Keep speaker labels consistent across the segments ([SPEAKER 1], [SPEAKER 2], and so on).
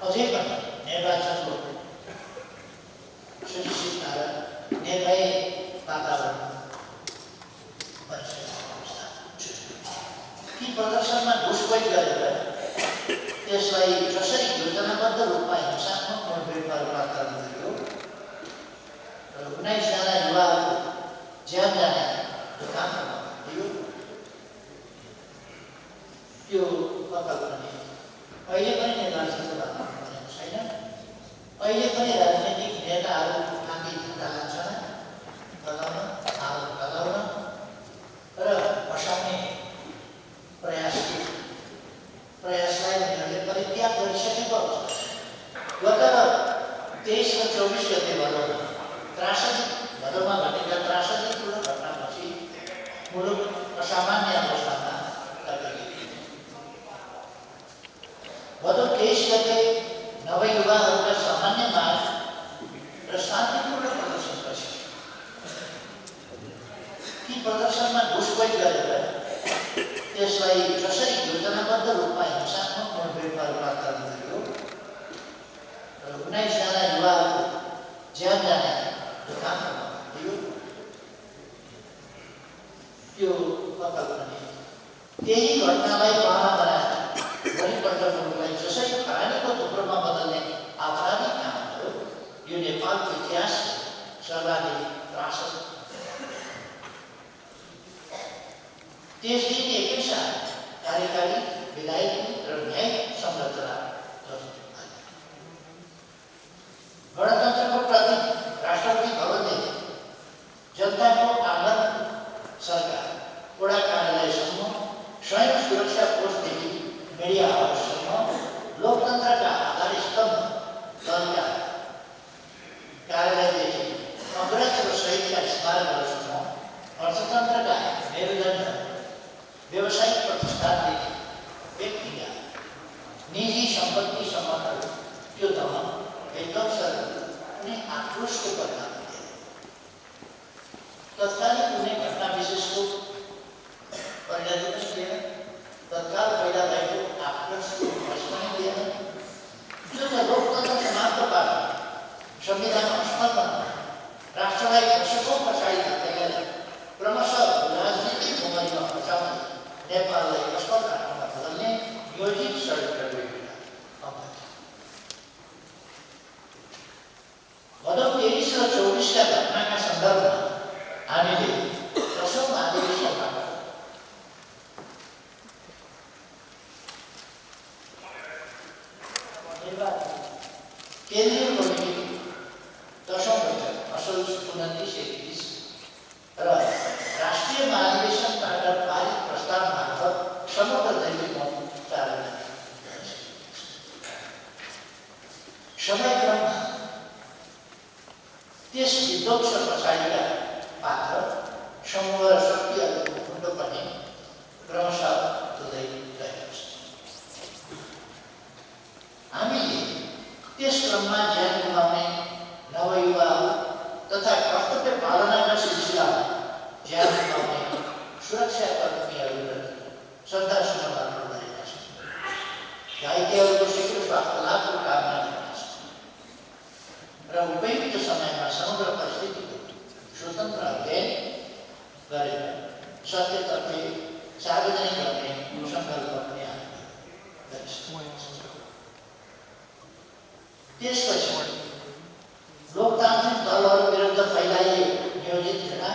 [SPEAKER 1] अझै पनि निर्वाचनको सुनिश्चित भएर निर्भय वातावरण ती प्रदर्शनमा घुसपैठ गरेर त्यसलाई जसरी योजनाबद्ध रूपमा हिंसात्मक मुठभेडमा रूपान्तरण गरियो र 19 जना युवाहरू ज्यान जाने दुःखान्तमा दियो त्यो अकल्पनीय। अहिले पनि निर्वाचनको बारेमा भनेको छैन। अहिले पनि राजनैतिक नेताहरू माथि झण्डा लान्छन् लगाउन आरोप लगाउन र बसाउने प्रयासलाई उनीहरूले परित्याग गरिसकेको अवस्था छ। गत 23 र 24 गते भदौमा घटेका त्रासदीपूर्ण घटनापछि मुलुक असामान्य अवस्थामा लगिएको। भदौ 23 गते नवयुवाहरूका सामान्य माग र शान्तिपूर्ण प्रदर्शनपछि ती प्रदर्शनमा घुसपैठ गरेर त्यसलाई जसरी योजनाबद्ध रूपमा हिंसात्मक मुठभेडमा रूपान्तरण गरियो र 19 जना युवाहरू ज्यान जाने दुःखान्तमा दियो त्यो अकल्पनीय। त्यही घटनालाई बहाना बनाएर भोलिपल्ट मुलुकलाई जसरी खरानीको थुप्रोमा बदल्ने आपराधिक काम भयो यो नेपालको इतिहास सर्वाधिक त्रासद। त्यस दिन एकैसाथ कार्यकारी विधायकी र न्यायिक संरचना गणतन्त्रको प्रतीक राष्ट्रपति भवनदेखि जनताको आँगन सरकार वडा कार्यालयसम्म स्वयं सुरक्षा पोस्टदेखि मिडिया हाउससम्म लोकतन्त्रका आधार स्तम्भ दलका कार्यालयदेखि अग्रज र शहीदका स्मारकहरूसम्म अर्थतन्त्रका मेरुदण्ड व्यावसायिक प्रतिष्ठानदेखि व्यक्तिगत निजी सम्पत्तिसम्महरू त्यो दमन विध्वंसहरू कुनै आक्रोशको परिणाम थिए। तत्कालीन कुनै घटना विशेषको परिणाम पनि थिएन। तत्काल पैदा भएको आक्रोशको भस पनि थिएन। जो लोकतन्त्र समाप्त पार्ने संविधान असफल बनाउने राष्ट्रलाई दशकौँ पछाडि धकेलेर क्रमशः राजनीतिक भूमिमा फर्काउने नेपाललाई असफल राष्ट्रमा बदल्ने योजित षड्यन्त्र भदौ 23 र 24 का घटनाका सन्दर्भमा हामीले 10औं महाधिवेशनबाट केन्द्रीय कमिटीको 10औं बैठक असल 29-31 र राष्ट्रिय महाधिवेशनबाट पारित प्रस्ताव मार्फत समग्र दैनिक मत चालना समयक्रममा त्यस विध्वंस पछाडिका पात्र समूह र शक्तिहरूको हुँदो पनि क्रमशः हुँदै गएको छ। हामीले त्यस क्रममा ज्यान गुमाउने नवयुवाहरू तथा कर्तव्य पालनाका सिलसिलामा ज्यान गुमाउने सुरक्षाकर्मीहरूलाई श्रद्धासुमन गरेका छन्। घाइतेहरूको शीघ्र स्वास्थ्य लाभको कामना गरेका छन् र उपयुक्त समयमा समग्र परिस्थितिको स्वतन्त्र अध्ययन गरेर सत्य तथ्य सार्वजनिक गर्ने सङ्कल्प पनि त्यसपछि लोकतान्त्रिक दलहरू विरुद्ध फैलाइएको नियोजित घृणा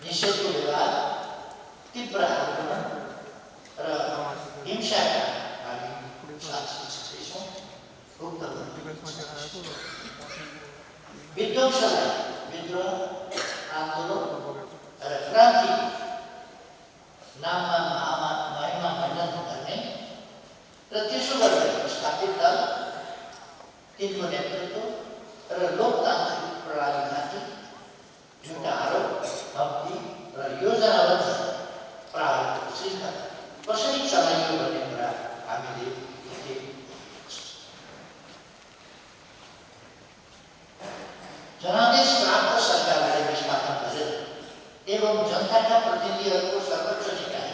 [SPEAKER 1] निषेधको विवाद तीव्र आन्दोलन र हिंसाका हामी साथ छौँ। विध्वंसलाई विद्रोह आन्दोलन र क्रान्ति नाममा महिमा भण्डन गर्ने र त्यसो गरेर स्थापित दल तिनको नेतृत्व र लोकतान्त्रिक प्रणालीमाथि झुटा आरोप धम्की र योजनाबद्ध प्रहारको श्रृङ्खला कसरी चलाइयो भन्ने कुरा हामीले जनादेश प्राप्त सरकारलाई विस्थापन गरेर एवं जनताका प्रतिनिधिहरूको सर्वोच्च निकाय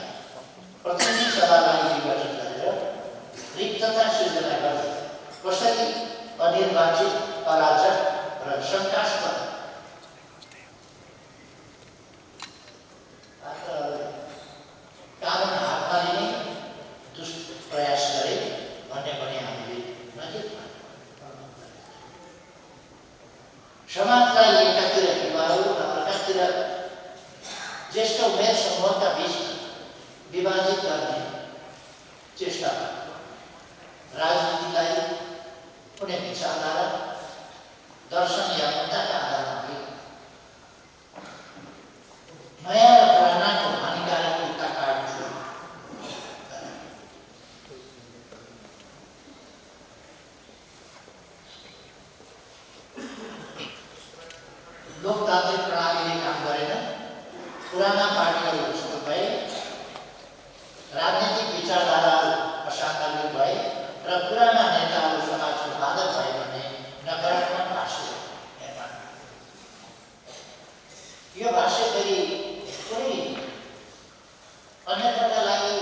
[SPEAKER 1] प्रतिनिधि सभालाई निर्वाचन गरेर रिक्तता सिर्जना गर्दै अनिर्वाचित, अराजक र शङ्कास्पद कानुन हातमा लिने दुष्ट प्रयास गरे भन्ने पनि हामीले नजिकमा समाजलाई एकातिर युवाहरू र अर्कातिर ज्येष्ठ उमेर समूहका बीच विभाजित गर्ने चेष्टा राजनीतिलाई कुनै विचारधारा, दर्शन या मुद्दाका आधारमा नयाँ र पुरानाको हानिकारक मुद्दा काट्छु। लोकतान्त्रिक प्रणालीले काम गरेन, पुराना पार्टीहरू विस्तृत भए, राजनीतिक विचारधाराहरू असाङ्गलिक भए र पुराना नेताहरू समाजको बाधक भए भने नकारात्मक भाष्य निर्माण। यो भाष्य फेरि कुनै अन्यत्रका लागि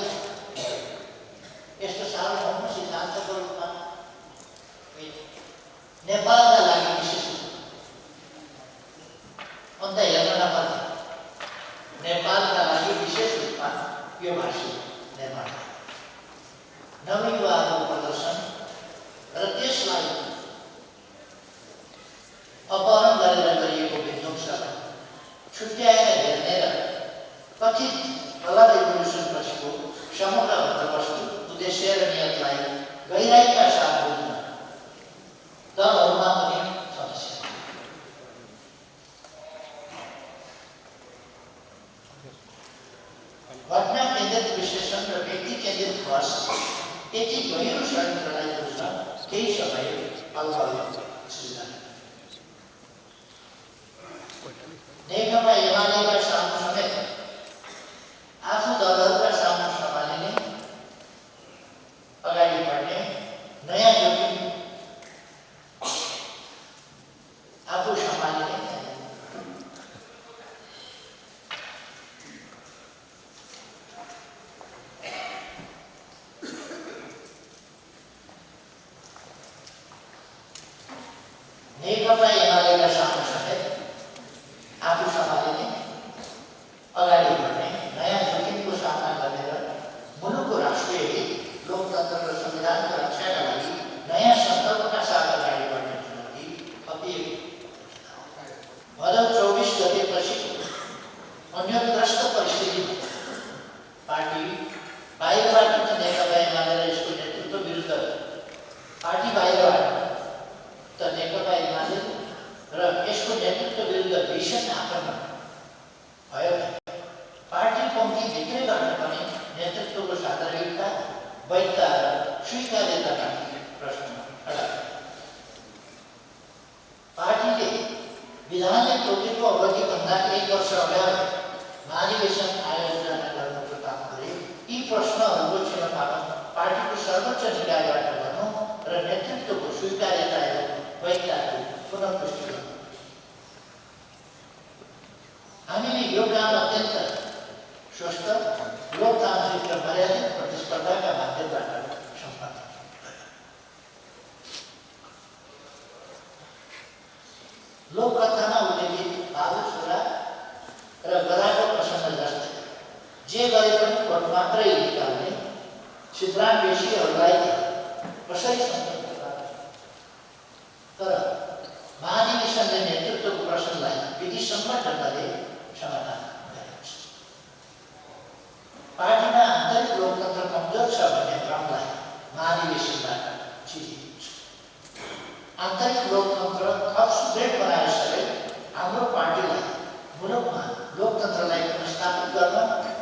[SPEAKER 1] यस्तो सार्वभौम सिद्धान्तको रूपमा नेपालका लागि विशेष अन्त हेर्न नपर्ने नेपालका लागि विशेष रूपमा यो भाष्य निर्माण नवयुवाहरूको प्रदर्शन र त्यसलाई अपहरण गरेर गरिएको विध्वंसलाई छुट्याएर हेर्ने र कथित कलर रेभोल्युसनपछिको समग्र अन्तर्वस्तु, उद्देश्य र नियतलाई गहिराइका साथ बुझ्न दलहरूमा पनि समस्या। घटना केन्द्रित विश्लेषण र व्यक्ति केन्द्रित बहस यति गहिरो षड्यन्त्रलाई बुझ्न केही समय अल्पल सृजना। नेकपा एमालेका सामु समेत आफू दलहरूका सामु सम्हालिने, अगाडि बढ्ने, नयाँ जोखिम आफू सम्हालिने नेकपा एमालेका सामु समेत आफू सम्हालिने, अगाडि बढ्ने, नयाँ जोखिमको सामना गरेर मुलुकको राष्ट्रिय हित, लोकतन्त्र र संविधानको रक्षाका लागि नयाँ सङ्कल्पका साथ अगाडि बढ्ने चुनौती थपिएको। भदौ 24 गतेपछिको अन्योन्यग्रस्त परिस्थितिमा पार्टी बाहिरबाट त नेकपा एमाले र यसको नेतृत्व विरुद्ध, पार्टी बाहिरबाट त नेकपा एमाले र यसको नेतृत्व विरुद्ध भीषण आक्रमण भयो। पार्टी पङ्क्तिभित्रैबाट पनि नेतृत्वको साधारणता, वैधता र स्वीकार्यतामाथि प्रश्न खडा भयो। पार्टीले विधानले तोकेको अवधिभन्दा 1 वर्ष अगाडि महाधिवेशन आयोजना गर्नुको काम गरे। यी प्रश्नहरूको छलफल पार्टीको सर्वोच्च निकायबाट गर्नु र नेतृत्वको स्वीकार्यता एवं वैधताको पुनः पुष्टि गर्नु। हामीले यो काम अत्यन्त स्वस्थ, लोकतान्त्रिक र मर्यादित प्रतिस्पर्धाका माध्यमबाट सम्पन्न गर्यो। लोककथामा उल्लेखित बाबु छोरा र गधाको प्रसङ्ग जस्तै जे गरे पनि भोट मात्रै निकाल्ने सिद्धान्तवेशीहरूलाई कसरी सम्झौता गर्छ? तर महाधिवेशनले नेतृत्वको प्रश्नलाई विधिसम्म ढङ्गले समाधान गरेको छ। पार्टीमा आन्तरिक लोकतन्त्र कमजोर छ भन्ने भ्रमलाई महाधिवेशनबाट चिरिएको छ। आन्तरिक लोकतन्त्र थप सुदृढ बनाएसकै हाम्रो पार्टीलाई मुलुकमा लोकतन्त्रलाई पुनर्स्थापित गर्न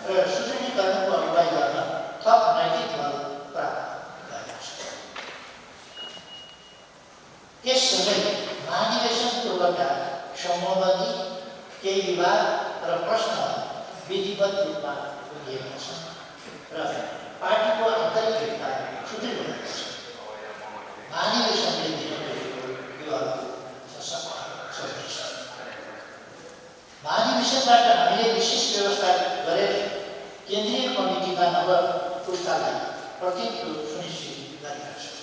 [SPEAKER 1] र सुदृढीकरणको अगुवाई गर्न थप नैतिक बल प्राप्त गरेको छ। त्यससँगै महाधिवेशन पूर्वका समूहबन्दी, केही विवाद र प्रश्नहरू विधिवत रूपमा उठिएका छन् र पार्टीको आन्तरिक एकता सुदृढ भएको छ। महाधिवेशनले महाधिवेशनबाट हामीले विशेष व्यवस्था गरेर केन्द्रीय कमिटीमा नवपुस्तालाई प्रतिनिधित्व सुनिश्चित गरेका छौँ।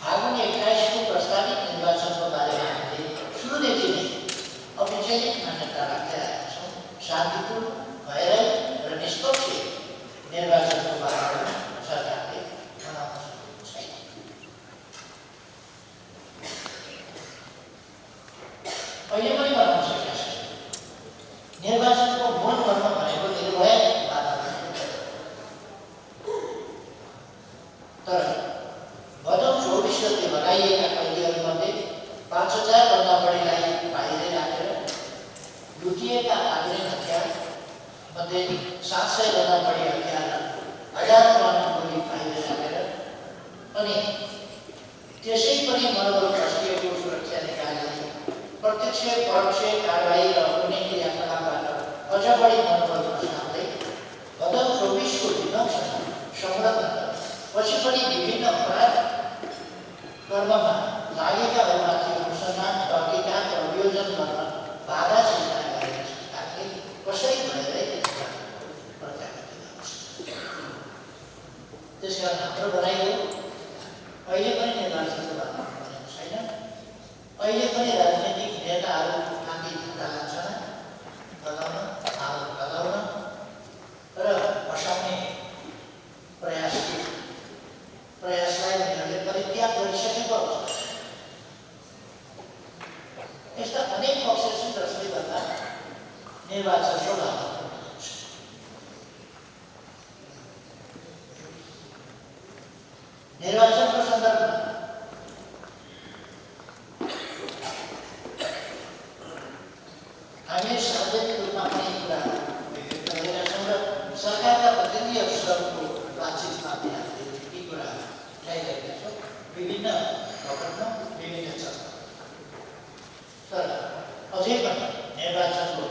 [SPEAKER 1] फागुन 21 को अहिले पनि बनाउन सकेका छैन। निर्वाचनको मूल मर्म भनेको निर्भय वातावरण। तर भदौ 24 गते लगाइएका कैदीहरूमध्ये 5000 भन्दा बढीलाई बाहिरै राखेर लुटिएका आग्नेय हतियार मध्ये 700 भन्दा बढी हतियार 1000 पुरानो गोली बाहिरै राखेर अनि त्यसै पनि मनोबल खस्किएको सुरक्षा निकायले प्रत्यक्ष परोक्ष कारबाही र कुनै क्रियाकलापबाट अझ बढी मनोबल खसाल्दै भदौ 24 को दिनौसम्म संलग्न पछि पनि विभिन्न अपराध कर्ममा लागेकाहरूमाथि अनुसन्धान तहकिकात र अभियोजन गर्न बाधा सिर्जना गरेका छन् ताकि कसै भएरै प्रत्याख्यान गर्नुहोस्। त्यसकारण हाम्रो भनाइ हो अहिले पनि निर्वाचनको वातावरण बनेको छैन। अहिले पनि राजनीतिक नेताहरू आँधी झुटा लान्छन् लगाउन आरोप लगाउन र बसाउने प्रयासलाई उनीहरूले परित्याग गरिसकेको अवस्था छ। यस्ता अनेक पक्ष छन् जसले गर्दा निर्वाचनको वातावरण बनेको छ। निर्वाचनको सन्दर्भमा हामीले सार्वजनिक रूपमा पनि कुरा गरेका छौँ र सरकारका प्रतिनिधिहरूसँगको बातचितमा पनि हामीले यी कुरा ल्याइरहेका छौँ विभिन्न भवनमा विभिन्न चर्चा। तर अझै पनि निर्वाचनको